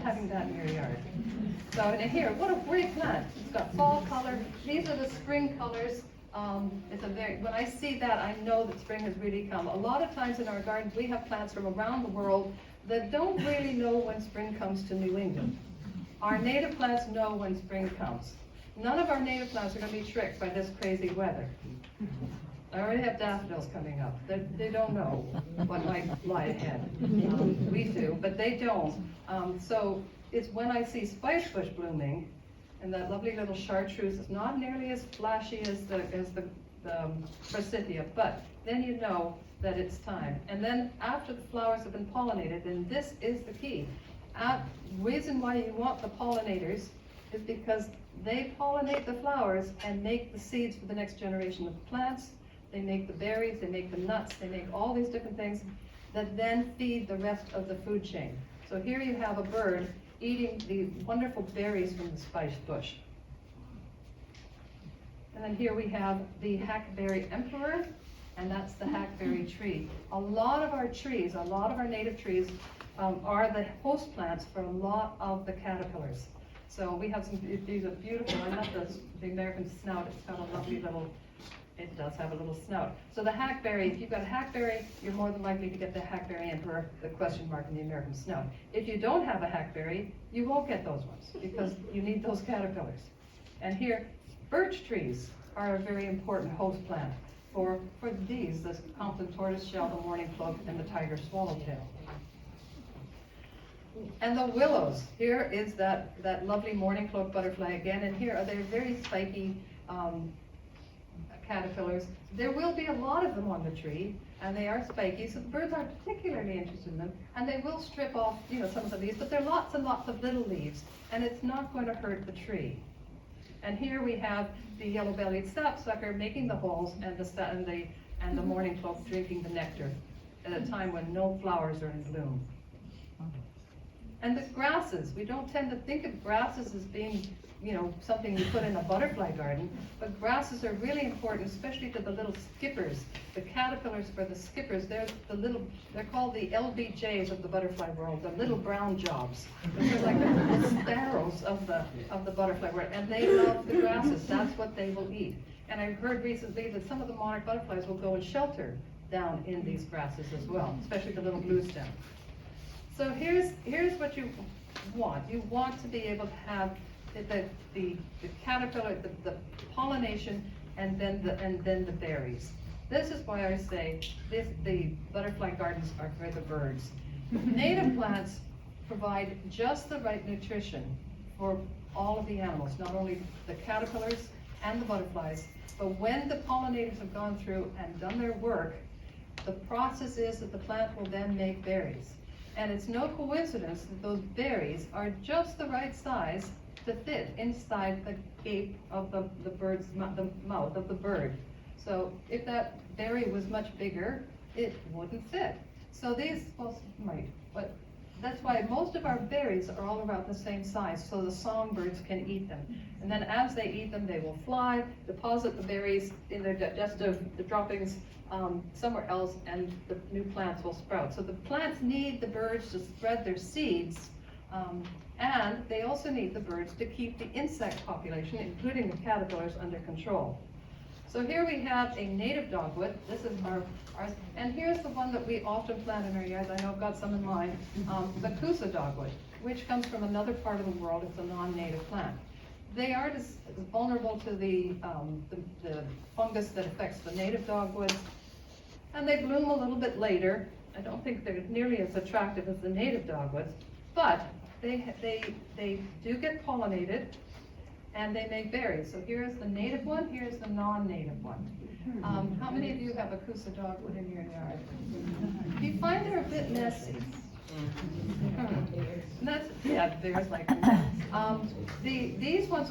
having that in your yard. So, and here, what a great plant. It's got fall color. These are the spring colors. When I see that, I know that spring has really come. A lot of times in our gardens, we have plants from around the world that don't really know when spring comes to New England. Our native plants know when spring comes. None of our native plants are going to be tricked by this crazy weather. I already have daffodils coming up. They don't know what might lie ahead. We do, but they don't. So it's when I see spice bush blooming, and that lovely little chartreuse is not nearly as flashy as the forsythia, but then you know that it's time. And then after the flowers have been pollinated, and this is the key. Reason why you want the pollinators is because they pollinate the flowers and make the seeds for the next generation of plants. They make the berries, they make the nuts, they make all these different things that then feed the rest of the food chain. So here you have a bird eating the wonderful berries from the spice bush. And then here we have the hackberry emperor, and that's the hackberry tree. A lot of our trees, a lot of our native trees are the host plants for a lot of the caterpillars. So we have these are beautiful. I love the American snout. It's got a lovely little, it does have a little snout. So the hackberry, if you've got a hackberry, you're more than likely to get the hackberry emperor, the question mark in the American snout. If you don't have a hackberry, you won't get those ones because you need those caterpillars. And here, birch trees are a very important host plant for these, the Compton tortoiseshell, the mourning cloak, and the tiger swallowtail. And the willows, here is that lovely mourning cloak butterfly again, and here are their very spiky caterpillars. There will be a lot of them on the tree, and they are spiky, so the birds aren't particularly interested in them, and they will strip off, some of the leaves, but there are lots and lots of little leaves, and it's not going to hurt the tree. And here we have the yellow-bellied sapsucker making the holes, and the mourning cloak drinking the nectar at a time when no flowers are in bloom. And the grasses, we don't tend to think of grasses as being, something you put in a butterfly garden, but grasses are really important, especially to the little skippers. The caterpillars for the skippers, they're called the LBJs of the butterfly world, the little brown jobs. They're like the sparrows of the butterfly world, and they love the grasses. That's what they will eat. And I've heard recently that some of the monarch butterflies will go and shelter down in these grasses as well, especially the little blue stem. So here's what you want. You want to be able to have the caterpillar, the pollination, and then the berries. This is why I say the butterfly gardens are for the birds. Native plants provide just the right nutrition for all of the animals, not only the caterpillars and the butterflies, but when the pollinators have gone through and done their work, the process is that the plant will then make berries. And it's no coincidence that those berries are just the right size to fit inside the gape of the mouth of the bird. So if that berry was much bigger, it wouldn't fit. So these, might, but that's why most of our berries are all about the same size, so the songbirds can eat them. And then as they eat them, they will fly, deposit the berries in their digestive, the droppings, somewhere else, and the new plants will sprout. So the plants need the birds to spread their seeds, and they also need the birds to keep the insect population, including the caterpillars, under control. So here we have a native dogwood. This is ours, and here's the one that we often plant in our yards. I know I've got some in mind, the Coosa dogwood, which comes from another part of the world. It's a non-native plant. They are as vulnerable to the fungus that affects the native dogwoods, and they bloom a little bit later. I don't think they're nearly as attractive as the native dogwoods, but they do get pollinated, and they make berries. So here's the native one, here's the non-native one. How many of you have a Coosa dogwood in your yard? Do you find they're a bit messy? Bears like them. These ones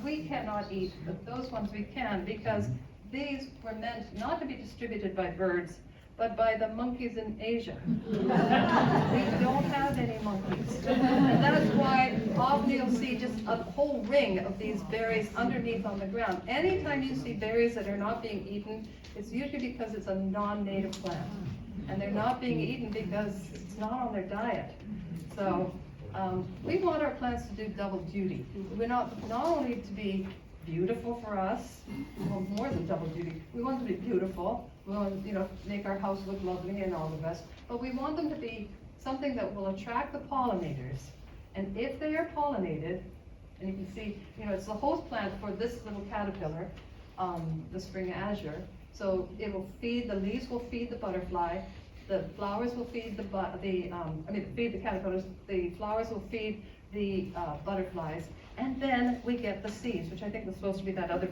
we cannot eat, but those ones we can, because these were meant not to be distributed by birds, but by the monkeys in Asia. We don't have any monkeys. And that's why often you'll see just a whole ring of these berries underneath on the ground. Anytime you see berries that are not being eaten, it's usually because it's a non-native plant. And they're not being eaten because it's not on their diet. So We want our plants to do double duty. We not only to be beautiful for us, well, more than double duty. We want them to be beautiful. We want, make our house look lovely and all the rest. But we want them to be something that will attract the pollinators. And if they are pollinated, and you can see, it's the host plant for this little caterpillar, the spring azure. So it will feed, the leaves will feed the butterfly, the flowers will feed feed the caterpillars, the flowers will feed the butterflies, and then we get the seeds, which I think was supposed to be that other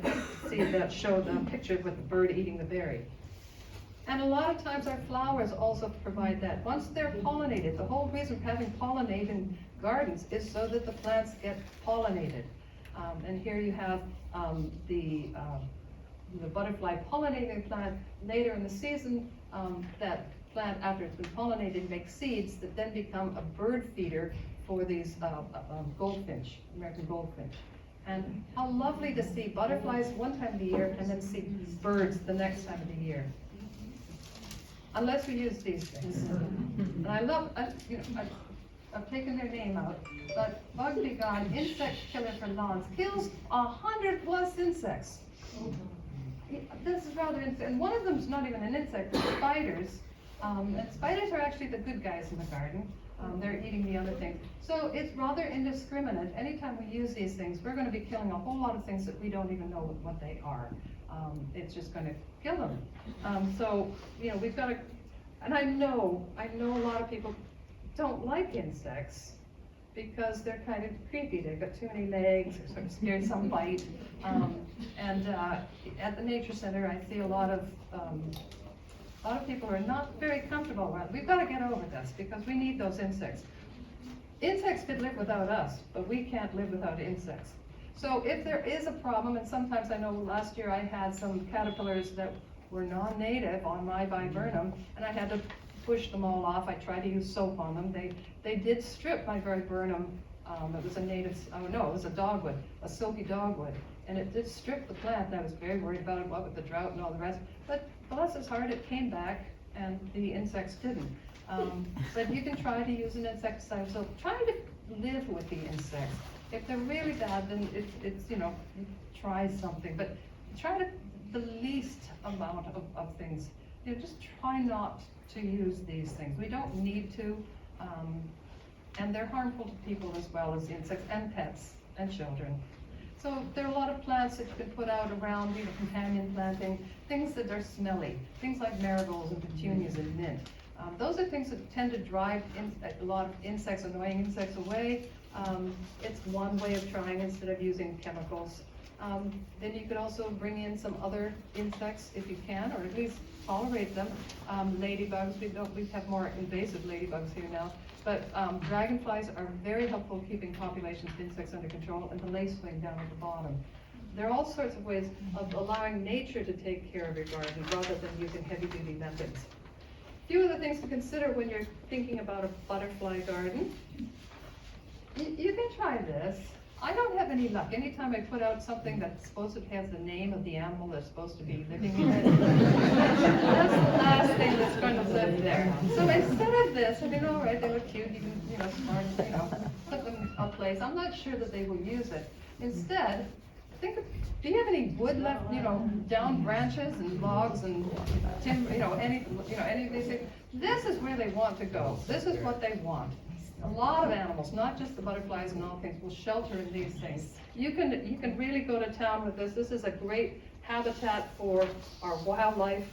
seed that showed the picture with the bird eating the berry. And a lot of times our flowers also provide that. Once they're pollinated, the whole reason for having pollinating gardens is so that the plants get pollinated. And here you have the butterfly pollinating plant. Later in the season, that plant, after it's been pollinated, makes seeds that then become a bird feeder for these goldfinch, American goldfinch. And how lovely to see butterflies one time of the year and then see birds the next time of the year. Unless we use these things. And I've taken their name out, but Bug Be Gone, insect killer for lawns, kills 100+ insects. This is rather interesting, and one of them is not even an insect, it's spiders. And spiders are actually the good guys in the garden. They're eating the other things. So it's rather indiscriminate. Anytime we use these things, we're going to be killing a whole lot of things that we don't even know what they are. It's just going to kill them. We've got to, and I know a lot of people don't like insects because they're kind of creepy. They've got too many legs, they're sort of scared some bite. At the Nature Center, I see a lot of people are not very comfortable around. We've got to get over this because we need those insects. Insects could live without us, but we can't live without insects. So if there is a problem, and sometimes I know last year I had some caterpillars that were non-native on my viburnum, and I had to push them all off. I tried to use soap on them. They did strip my viburnum. It was it was a dogwood, a silky dogwood, and it did strip the plant, and I was very worried about it, what with the drought and all the rest. But bless its heart, it came back, and the insects didn't. But you can try to use an insecticide. So try to live with the insects. If they're really bad, then it's try something. But try the least amount of things. Just try not to use these things. We don't need to, and they're harmful to people as well as insects and pets and children. So there are a lot of plants that you can put out around, companion planting, things that are smelly, things like marigolds and petunias and mint. Those are things that tend to drive a lot of insects, annoying insects away. It's one way of trying instead of using chemicals. Then you could also bring in some other insects if you can, or at least tolerate them. Ladybugs, we have more invasive ladybugs here now, but dragonflies are very helpful keeping populations of insects under control, and the lacewing down at the bottom. There are all sorts of ways of allowing nature to take care of your garden rather than using heavy-duty methods. A few other things to consider when you're thinking about a butterfly garden. You can try this. I don't have any luck. Anytime I put out something that's supposed to have the name of the animal that's supposed to be living in it, that's the last thing that's going to live there. So instead of this, all right, they look cute, you can, smart, put them in a place. I'm not sure that they will use it. Instead, think of, do you have any wood left, down branches and logs and timber, any of these things? This is where they want to go. This is what they want. A lot of animals, not just the butterflies and all things, will shelter in these things. You can really go to town with this. This is a great habitat for our wildlife.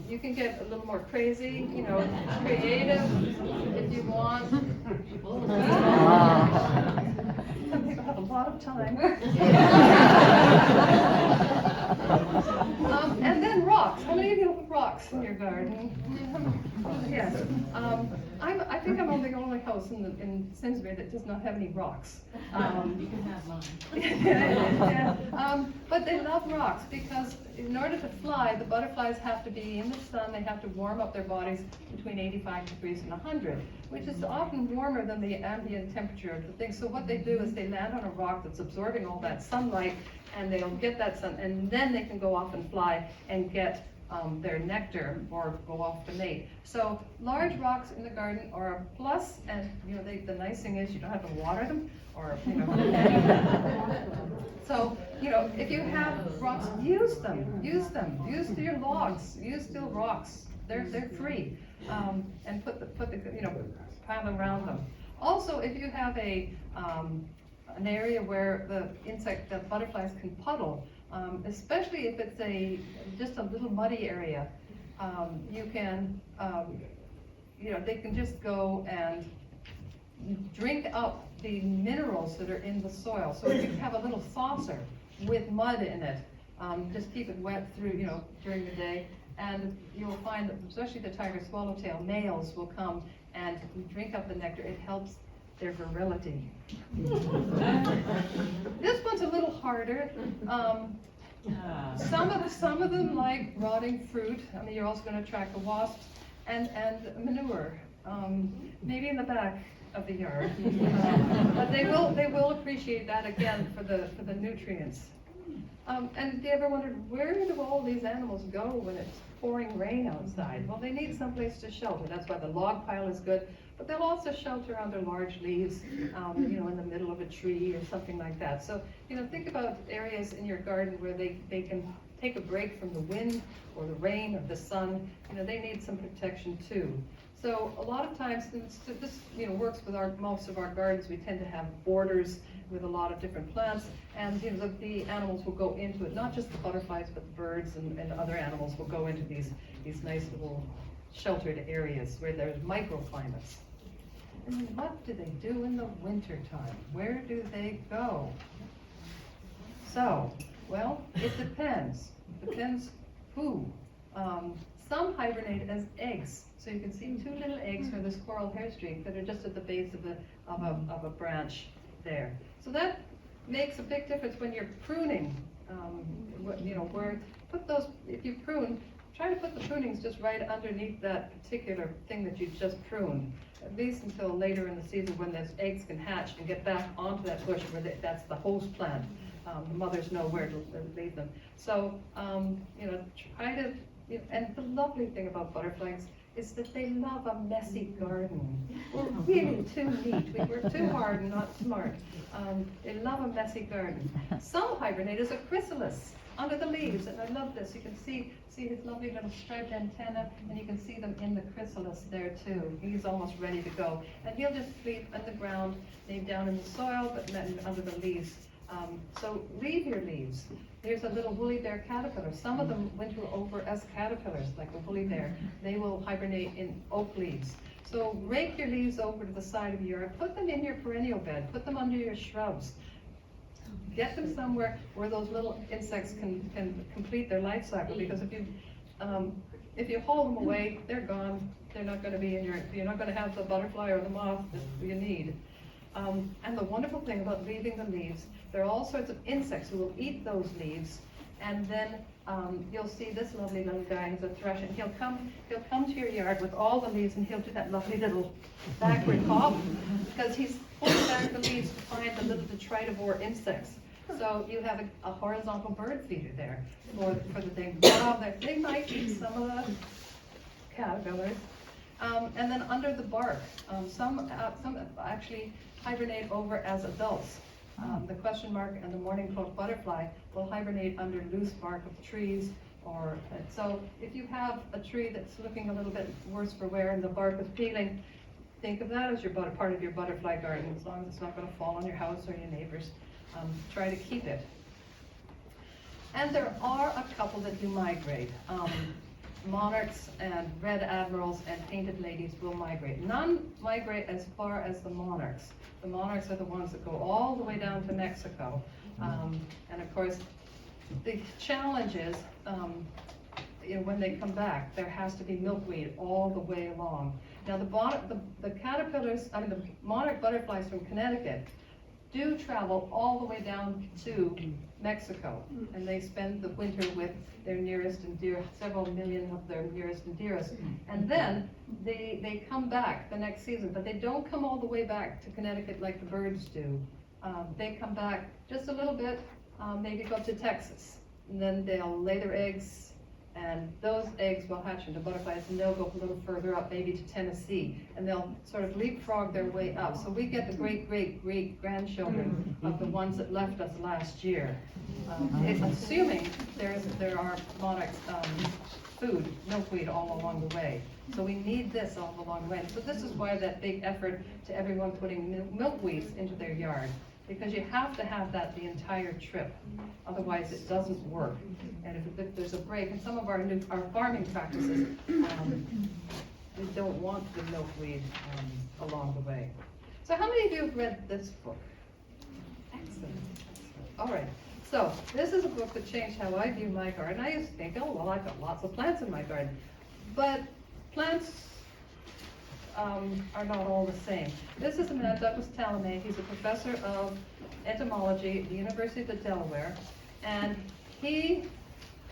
You can get a little more crazy, creative if you want. Some people have a lot of time. And then rocks. How many of you have rocks in your garden? Yes. I think I'm the only house in Simsbury that does not have any rocks. You can have mine. Yeah. But they love rocks because in order to fly, the butterflies have to be in the sun. They have to warm up their bodies between 85 degrees and 100, which is often warmer than the ambient temperature of the thing. So what they do is they land on a rock that's absorbing all that sunlight, and they'll get that sun, and then they can go off and fly and get their nectar or go off to mate. So large rocks in the garden are a plus, and the nice thing is you don't have to water them or So if you have rocks, use them. Use your logs. Use steel rocks. They're free, and put the pile around them. Also, if you have an area where the butterflies can puddle, especially if it's just a little muddy area, you can, they can just go and drink up the minerals that are in the soil. So if you have a little saucer with mud in it, just keep it wet through, during the day, and you'll find that especially the tiger swallowtail males will come and drink up the nectar. It helps their virility. This one's a little harder. Some of them like rotting fruit. I mean, you're also going to attract the wasps and manure, maybe in the back of the yard. But they will appreciate that again for the nutrients. And do you ever wondered, where do all these animals go when it's pouring rain outside? Well, they need someplace to shelter. That's why the log pile is good. But they'll also shelter under large leaves, in the middle of a tree or something like that. So, think about areas in your garden where they can take a break from the wind or the rain or the sun. They need some protection too. So a lot of times, this works with most of our gardens. We tend to have borders with a lot of different plants, and the animals will go into it. Not just the butterflies, but the birds and other animals will go into these nice little sheltered areas where there's microclimates. And what do they do in the winter time? Where do they go? So, well, it depends. Depends who. Some hibernate as eggs. So you can see two little eggs for this coral hair streak that are just at the base of a branch there. So that makes a big difference when you're pruning. If you prune, try to put the prunings just right underneath that particular thing that you just pruned, at least until later in the season when those eggs can hatch and get back onto that bush where that's the host plant. The mothers know where to leave them. So, try to, and the lovely thing about butterflies is that they love a messy garden. We're really too neat. We work too hard and not smart. They love a messy garden. Some hibernate as a chrysalis under the leaves, and I love this. You can see his lovely little striped antenna, and you can see them in the chrysalis there too. He's almost ready to go. And he'll just sleep on the ground, maybe down in the soil, but not under the leaves. So leave your leaves. Here's a little woolly bear caterpillar. Some of them winter over as caterpillars, like a woolly bear. They will hibernate in oak leaves. So rake your leaves over to the side of your yard. Put them in your perennial bed. Put them under your shrubs. Get them somewhere where those little insects can complete their life cycle. Because if you haul them away, they're gone. They're not going to be you're not going to have the butterfly or the moth that you need. And the wonderful thing about leaving the leaves, there are all sorts of insects who will eat those leaves, and then you'll see this lovely little guy, he's a thrush, and he'll come to your yard with all the leaves, and he'll do that lovely little backward hop, because he's pulling back the leaves to find the little detritivore insects. So you have a horizontal bird feeder there for the thing. They might eat some of the caterpillars. And then under the bark, some actually hibernate over as adults. The question mark and the morning cloak butterfly will hibernate under loose bark of trees. So if you have a tree that's looking a little bit worse for wear and the bark is peeling, think of that as part of your butterfly garden, as long as it's not going to fall on your house or your neighbors. Try to keep it. And there are a couple that do migrate. Monarchs and red admirals and painted ladies will migrate. None migrate as far as the monarchs. The monarchs are the ones that go all the way down to Mexico. And of course, the challenge is, when they come back, there has to be milkweed all the way along. Now the caterpillars, the monarch butterflies from Connecticut do travel all the way down to Mexico, and they spend the winter with their nearest and dear, several million of their nearest and dearest, and then they come back the next season, but they don't come all the way back to Connecticut like the birds do. They come back just a little bit, maybe go to Texas, and then they'll lay their eggs And those eggs will hatch into butterflies, and they'll go a little further up, maybe to Tennessee, and they'll sort of leapfrog their way up. So we get the great-great-great-grandchildren of the ones that left us last year. It's assuming there are monarchs, food, milkweed all along the way. So we need this all along the way. So this is why that big effort to everyone putting milkweeds into their yard, because you have to have that the entire trip. Otherwise, it doesn't work. And if there's a break, and some of our farming practices, we don't want the milkweed along the way. So how many of you have read this book? Excellent. All right. So this is a book that changed how I view my garden. I used to think, oh, well, I've got lots of plants in my garden. But plants are not all the same. This is a man, Douglas Tallamay. He's a professor of entomology at the University of Delaware. And he,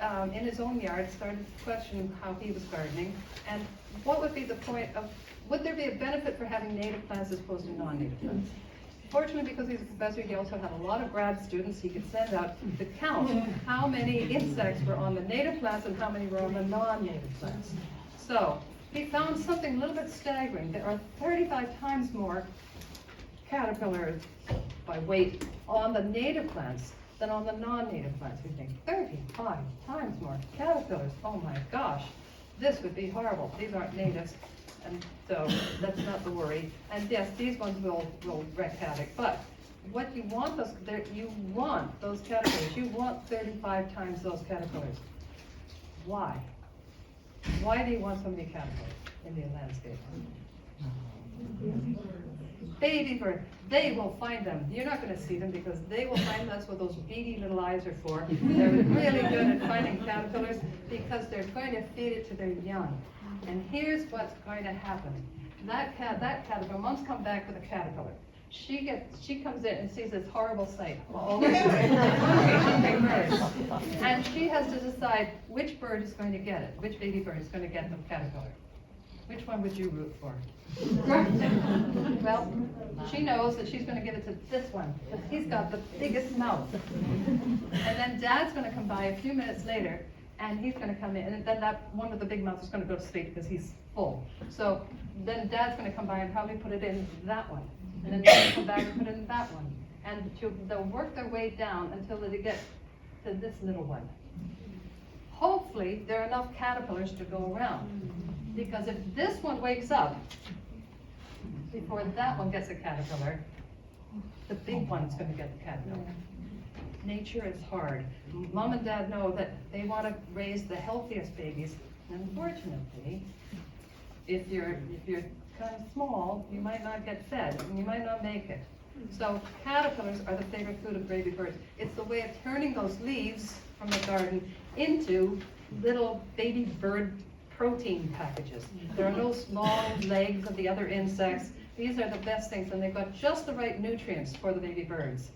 in his own yard, started questioning how he was gardening. And what would be the point of, would there be a benefit for having native plants as opposed to non-native plants? Fortunately, because he's a professor, he also had a lot of grad students he could send out to count how many insects were on the native plants and how many were on the non-native plants. So he found something a little bit staggering. There are 35 times more caterpillars by weight on the native plants than on the non-native plants. We think 35 times more caterpillars. Oh my gosh, this would be horrible. These aren't natives. And so that's not the worry. And yes, these ones will wreak havoc. But what you want you want those caterpillars. You want 35 times those caterpillars. Why? Why do you want so many caterpillars in the landscape? Baby bird, they will find them. You're not going to see them because they will find that's what those beady little eyes are for. They're really good at finding caterpillars because they're going to feed it to their young. And here's what's going to happen. That caterpillar, mom's come back with a caterpillar. She comes in and sees this horrible sight. All these hungry birds. And she has to decide which bird is going to get it, which baby bird is going to get the caterpillar. Which one would you root for? Well, she knows that she's going to give it to this one, because he's got the biggest mouth. And then Dad's going to come by a few minutes later, and he's going to come in, and then that one with the big mouth is going to go to sleep because he's full. So then Dad's going to come by and probably put it in that one, and then they'll come back and put it in that one. And they'll work their way down until they get to this little one. Hopefully, there are enough caterpillars to go around. Because if this one wakes up before that one gets a caterpillar, the big one's going to get the caterpillar. Nature is hard. Mom and Dad know that they want to raise the healthiest babies. Unfortunately, if you're kind of small, you might not get fed and you might not make it. So caterpillars are the favorite food of baby birds. It's the way of turning those leaves from the garden into little baby bird protein packages. There are no long legs of the other insects. These are the best things, and they've got just the right nutrients for the baby birds.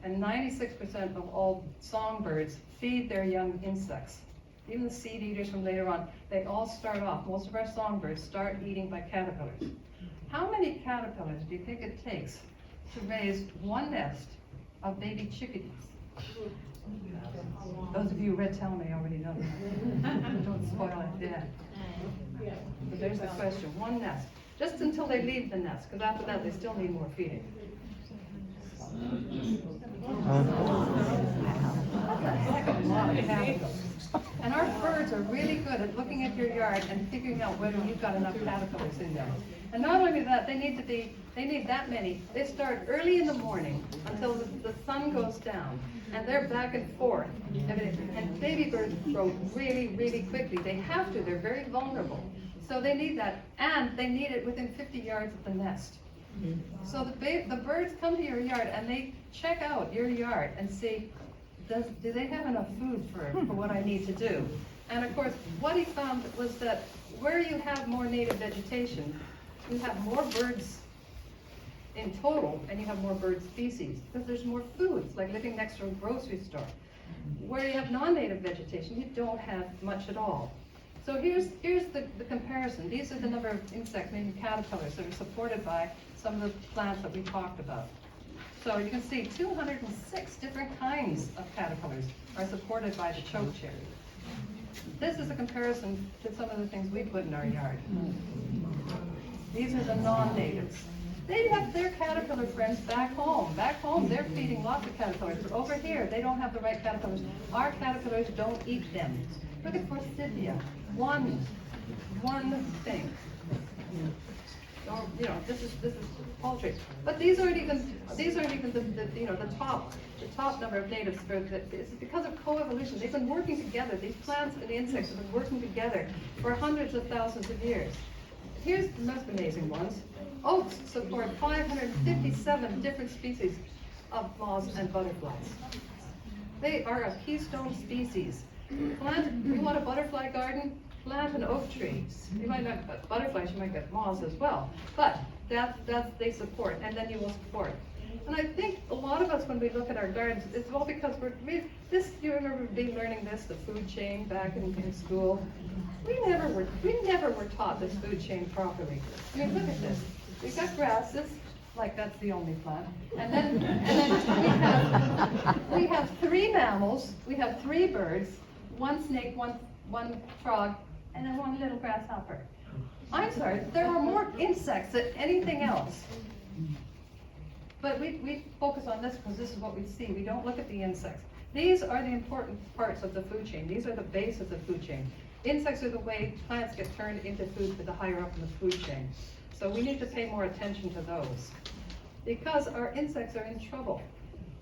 And 96% of all songbirds feed their young insects. Even the seed eaters from later on, they all start off, most of our songbirds start eating by caterpillars. How many caterpillars do you think it takes to raise one nest of baby chickadees? Those of you who read Tallamay already know that. Don't spoil it, yeah. But there's the question, one nest. Just until they leave the nest, because after that they still need more feeding. That's a heck of a lot of caterpillars. And our birds are really good at looking at your yard and figuring out whether you've got enough caterpillars in there. And not only that, they need that many. They start early in the morning until the sun goes down. And they're back and forth. And baby birds grow really, really quickly. They have to, they're very vulnerable. So they need that, and they need it within 50 yards of the nest. So the birds come to your yard and they check out your yard and see, do they have enough food for what I need to do? And of course, what he found was that where you have more native vegetation, you have more birds in total, and you have more bird species, because there's more food. It's like living next to a grocery store. Where you have non-native vegetation, you don't have much at all. So here's the comparison. These are the number of insects, maybe caterpillars, that are supported by some of the plants that we talked about. So you can see 206 different kinds of caterpillars are supported by the chokecherry. This is a comparison to some of the things we put in our yard. These are the non-natives. They have their caterpillar friends back home. Back home, they're feeding lots of caterpillars, but over here, they don't have the right caterpillars. Our caterpillars don't eat them. Look at Forsythia, one thing. Or, you know, this is poultry. But these aren't even the top number of natives. It's because of coevolution. They've been working together. These plants and insects have been working together for hundreds of thousands of years. Here's the most amazing ones. Oaks support 557 different species of moths and butterflies. They are a keystone species. You want a butterfly garden? Plant an oak tree. You might not get butterflies, you might get moths as well. But that's they support, and then you will support. And I think a lot of us, when we look at our gardens, it's all because you remember learning this, the food chain back in school. We never were taught this food chain properly. I mean, look at this. We've got grasses, like that's the only plant. And then we have 3 mammals, we have 3 birds, 1 snake, one frog, and then 1 little grasshopper. I'm sorry, there are more insects than anything else. But we focus on this because this is what we see. We don't look at the insects. These are the important parts of the food chain. These are the base of the food chain. Insects are the way plants get turned into food for the higher up in the food chain. So we need to pay more attention to those, because our insects are in trouble.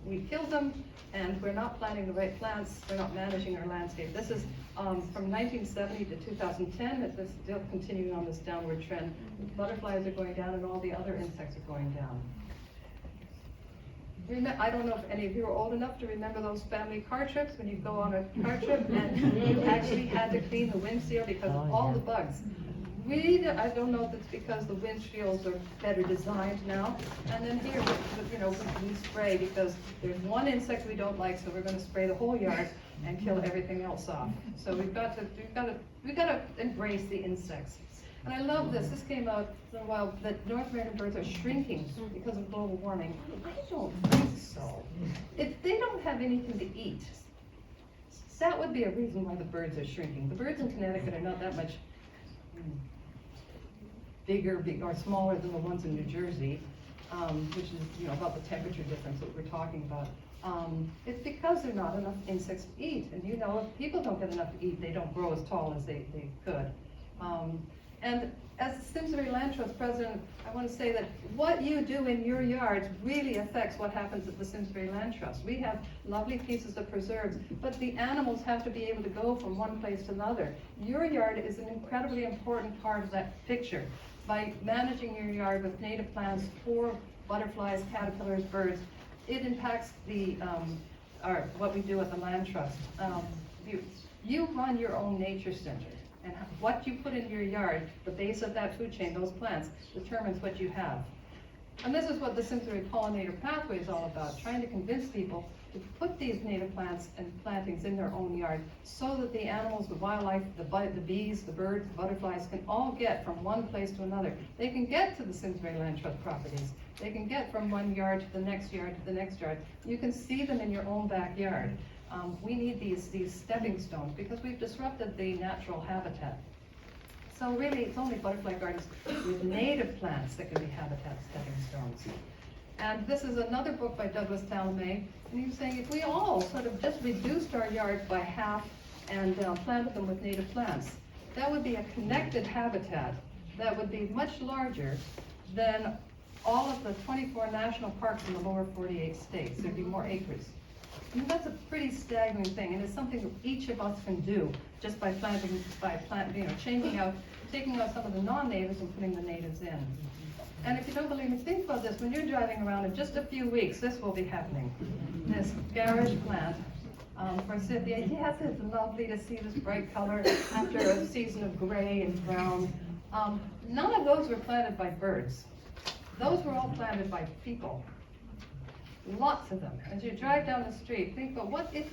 We killed them, and we're not planting the right plants. We're not managing our landscape. This is from 1970 to 2010. It's still continuing on this downward trend. Butterflies are going down, and all the other insects are going down. I don't know if any of you are old enough to remember those family car trips when you go on a car trip and you actually had to clean the windshield because of all the bugs. I don't know if it's because the windshields are better designed now. And then here, we spray because there's one insect we don't like, so we're going to spray the whole yard and kill everything else off. So we've got to embrace the insects. And I love this. This came out a while that North American birds are shrinking because of global warming. I don't think so. If they don't have anything to eat, that would be a reason why the birds are shrinking. The birds in Connecticut are not that much bigger or smaller than the ones in New Jersey, which is about the temperature difference that we're talking about. It's because there's not enough insects to eat. And if people don't get enough to eat, they don't grow as tall as they could. And as the Simsbury Land Trust president, I want to say that what you do in your yards really affects what happens at the Simsbury Land Trust. We have lovely pieces of preserves, but the animals have to be able to go from one place to another. Your yard is an incredibly important part of that picture. By managing your yard with native plants for butterflies, caterpillars, birds, it impacts what we do at the Land Trust. You run your own nature center. And what you put in your yard, the base of that food chain, those plants, determines what you have. And this is what the Simsbury Pollinator Pathway is all about, trying to convince people to put these native plants and plantings in their own yard so that the animals, the wildlife, the bees, the birds, the butterflies can all get from one place to another. They can get to the Simsbury Land Trust properties. They can get from one yard to the next yard to the next yard. You can see them in your own backyard. We need these stepping stones because we've disrupted the natural habitat. So really, it's only butterfly gardens with native plants that can be habitat stepping stones. And this is another book by Douglas Tallamy, and he was saying if we all sort of just reduced our yards by half and planted them with native plants, that would be a connected habitat that would be much larger than all of the 24 national parks in the lower 48 states. There'd be more acres. And that's a pretty staggering thing, and it's something that each of us can do just by taking out some of the non-natives and putting the natives in. And if you don't believe me, think about this. When you're driving around in just a few weeks, this will be happening. This garish plant, Forsythia, yes, it's lovely to see this bright color after a season of gray and brown. None of those were planted by birds. Those were all planted by people. Lots of them. As you drive down the street, think about what if,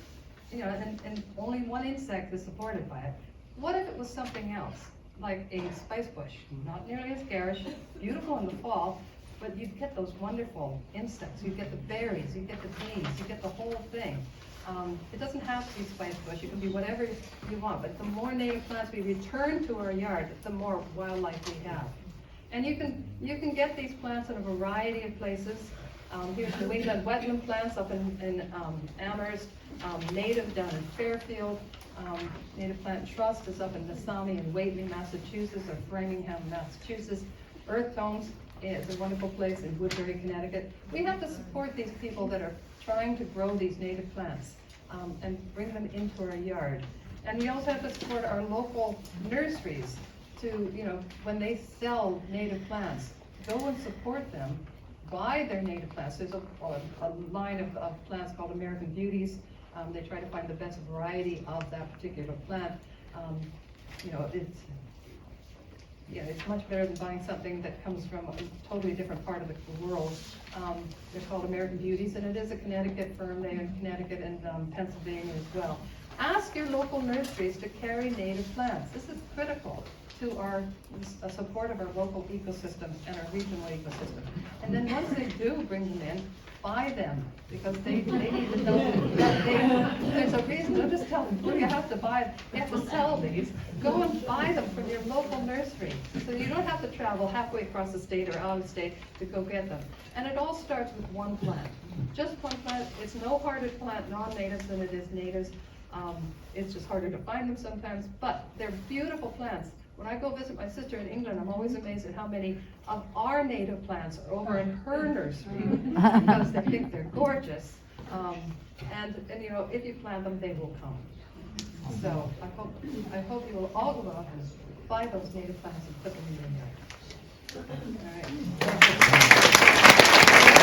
and only one insect is supported by it. What if it was something else, like a spice bush, not nearly as garish, beautiful in the fall, but you'd get those wonderful insects, you get the berries, you get the bees, you get the whole thing. It doesn't have to be spice bush, it can be whatever you want, but the more native plants we return to our yard, the more wildlife we have. And you can get these plants in a variety of places. Here's New England wetland plants up in Amherst, native down in Fairfield. Native Plant Trust is up in Masami and Whately, Massachusetts, or Framingham, Massachusetts. Earth Tones is a wonderful place in Woodbury, Connecticut. We have to support these people that are trying to grow these native plants and bring them into our yard. And we also have to support our local nurseries to, when they sell native plants, go and support them, buy their native plants. There's a line of plants called American Beauties. They try to find the best variety of that particular plant. It's much better than buying something that comes from a totally different part of the world. They're called American Beauties, and it is a Connecticut firm. They're in Connecticut and Pennsylvania as well. Ask your local nurseries to carry native plants. This is critical to our support of our local ecosystem and our regional ecosystem. And then once they do bring them in, buy them, because they need to know that there's a reason. Don't just tell them, well, you have to buy, you have to sell these. Go and buy them from your local nursery, so you don't have to travel halfway across the state or out of state to go get them. And it all starts with one plant. Just one plant. It's no harder to plant non-natives than it is natives. It's just harder to find them sometimes, but they're beautiful plants. When I go visit my sister in England, I'm always amazed at how many of our native plants are over in her nursery because they think they're gorgeous. And if you plant them, they will come. So I hope you will all go out and buy those native plants and put them in your yard. All right.